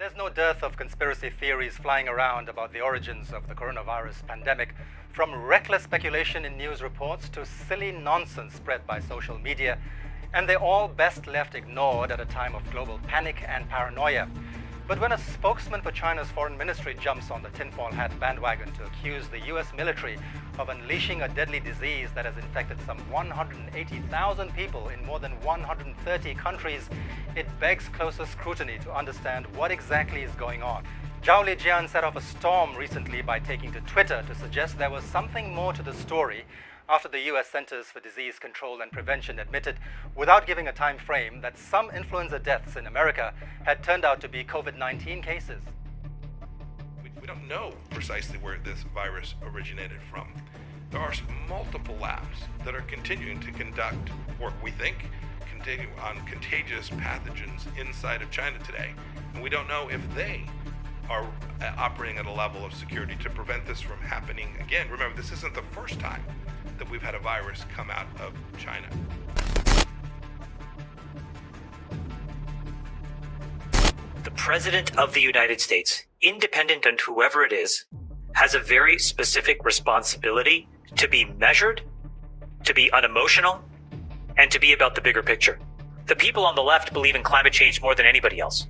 There's no dearth of conspiracy theories flying around about the origins of the coronavirus pandemic, from reckless speculation in news reports to silly nonsense spread by social media, and they're all best left ignored at a time of global panic and paranoia. But when a spokesman for China's foreign ministry jumps on the tinfoil hat bandwagon to accuse the US military of unleashing a deadly disease that has infected some 180,000 people in more than 130 countries, it begs closer scrutiny to understand what exactly is going on. Zhao Lijian set off a storm recently by taking to Twitter to suggest there was something more to the story after the US Centers for Disease Control and Prevention admitted, without giving a time frame, that some influenza deaths in America had turned out to be COVID-19 cases. We don't know precisely where this virus originated from. There are multiple labs that are continuing to conduct work, we think, on contagious pathogens inside of China today. And we don't know if they are operating at a level of security to prevent this from happening again. Remember, this isn't the first time that we've had a virus come out of China. The President of the United States, independent on whoever it is, has a very specific responsibility to be measured, to be unemotional, and to be about the bigger picture. The people on the left believe in climate change more than anybody else.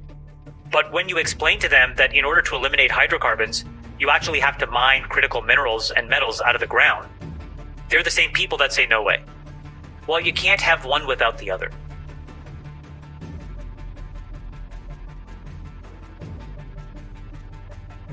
But when you explain to them that in order to eliminate hydrocarbons, you actually have to mine critical minerals and metals out of the ground, they're the same people that say no way. Well, you can't have one without the other.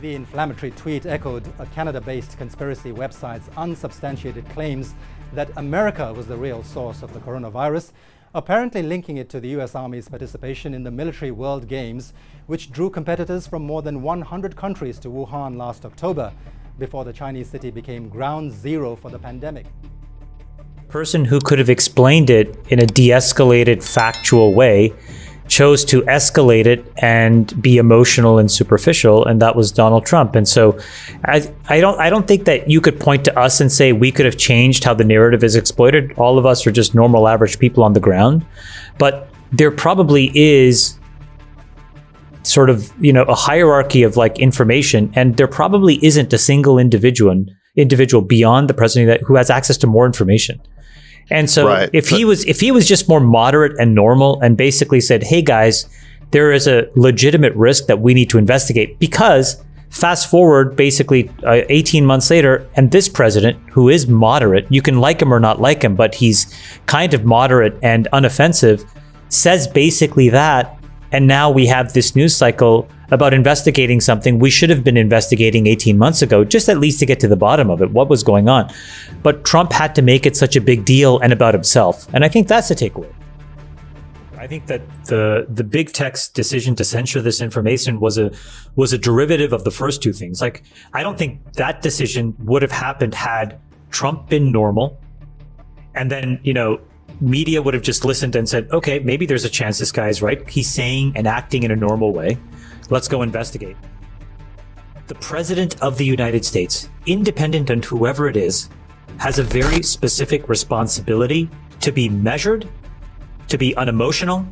The inflammatory tweet echoed a Canada-based conspiracy website's unsubstantiated claims that America was the real source of the coronavirus, apparently linking it to the US Army's participation in the Military World Games, which drew competitors from more than 100 countries to Wuhan last October, before the Chinese city became ground zero for the pandemic. Person who could have explained it in a de-escalated, factual way chose to escalate it and be emotional and superficial, and that was Donald Trump. And so I don't think that you could point to us and say we could have changed how the narrative is exploited. All of us are just normal, average people on the ground. But there probably is sort of, a hierarchy of like information, and there probably isn't a single individual beyond the president who has access to more information. And so Right. if he was just more moderate and normal and basically said, hey guys, there is a legitimate risk that we need to investigate, because fast forward basically 18 months later, and this president, who is moderate, you can like him or not like him, but he's kind of moderate and unoffensive, says basically that. And now we have this news cycle about investigating something we should have been investigating 18 months ago, just at least to get to the bottom of it, what was going on. But Trump had to make it such a big deal and about himself. And I think that's the takeaway. I think that the big tech's decision to censor this information was a derivative of the first two things. Like, I don't think that decision would have happened had Trump been normal, and then, media would have just listened and said, okay, maybe there's a chance this guy is right. He's saying and acting in a normal way. Let's go investigate. The President of the United States, independent on whoever it is, has a very specific responsibility to be measured, to be unemotional,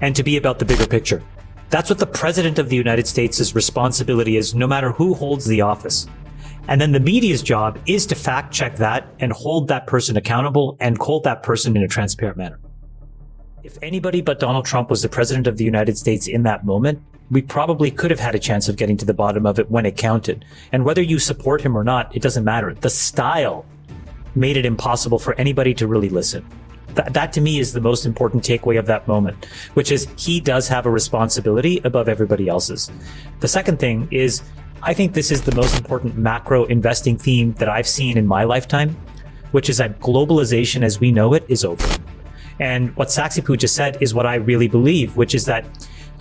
and to be about the bigger picture. That's what the President of the United States' responsibility is, no matter who holds the office. And then the media's job is to fact check that and hold that person accountable and hold that person in a transparent manner. If anybody but Donald Trump was the President of the United States in that moment, we probably could have had a chance of getting to the bottom of it when it counted. And whether you support him or not, it doesn't matter. The style made it impossible for anybody to really listen. That to me is the most important takeaway of that moment, which is he does have a responsibility above everybody else's. The second thing is, I think this is the most important macro investing theme that I've seen in my lifetime, which is that globalization as we know it is over. And what Saxipu just said is what I really believe, which is that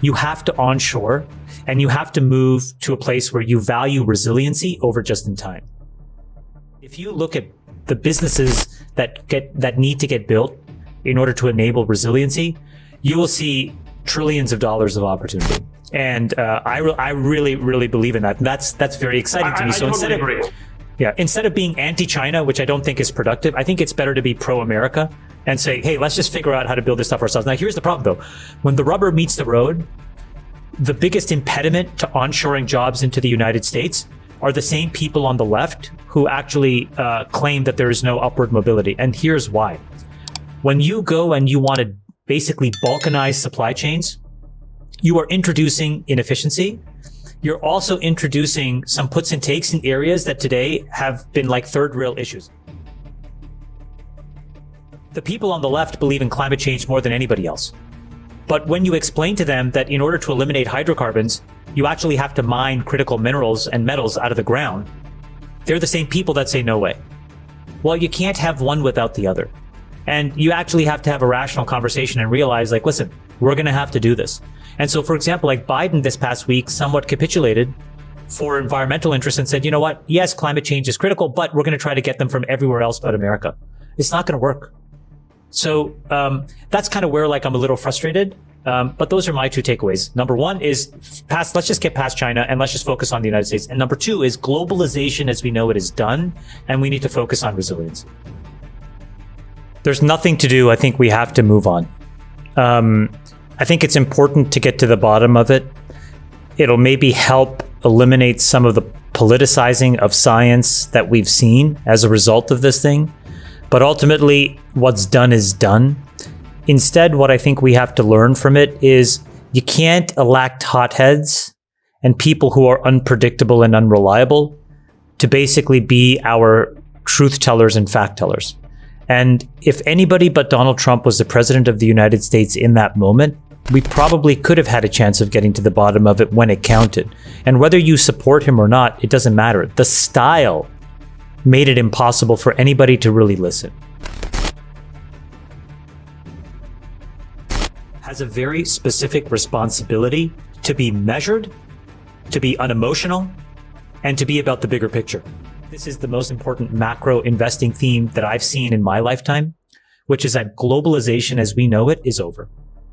you have to onshore and you have to move to a place where you value resiliency over just in time. If you look at the businesses that need to get built in order to enable resiliency, you will see trillions of dollars of opportunity. And I really, really believe in that. And that's very exciting to me. So instead of being anti-China, which I don't think is productive, I think it's better to be pro-America and say, hey, let's just figure out how to build this stuff ourselves. Now, here's the problem, though. When the rubber meets the road, the biggest impediment to onshoring jobs into the United States are the same people on the left who actually claim that there is no upward mobility. And here's why. When you go and you want to basically balkanize supply chains, you are introducing inefficiency. You're also introducing some puts and takes in areas that today have been like third rail issues. The people on the left believe in climate change more than anybody else. But when you explain to them that in order to eliminate hydrocarbons, you actually have to mine critical minerals and metals out of the ground, they're the same people that say no way. Well, you can't have one without the other. And you actually have to have a rational conversation and realize, like, listen, we're going to have to do this. And so, for example, like Biden this past week somewhat capitulated for environmental interests and said, you know what? Yes, climate change is critical, but we're going to try to get them from everywhere else but America. It's not going to work. So that's kind of where like I'm a little frustrated. But those are my two takeaways. Number one is let's just get past China and let's just focus on the United States. And number two is globalization as we know it is done, and we need to focus on resilience. There's nothing to do. I think we have to move on. I think it's important to get to the bottom of it. It'll maybe help eliminate some of the politicizing of science that we've seen as a result of this thing. But ultimately, what's done is done. Instead, what I think we have to learn from it is you can't elect hotheads and people who are unpredictable and unreliable to basically be our truth tellers and fact tellers. And if anybody but Donald Trump was the president of the United States in that moment, we probably could have had a chance of getting to the bottom of it when it counted. And whether you support him or not, it doesn't matter. The style made it impossible for anybody to really listen. Has a very specific responsibility to be measured, to be unemotional, and to be about the bigger picture. This is the most important macro investing theme that I've seen in my lifetime, which is that globalization as we know it is over.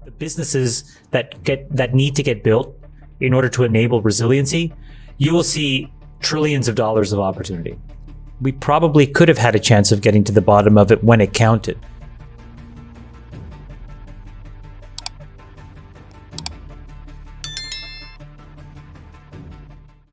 The businesses that need to get built in order to enable resiliency, you will see trillions of dollars of opportunity. We probably could have had a chance of getting to the bottom of it when it counted.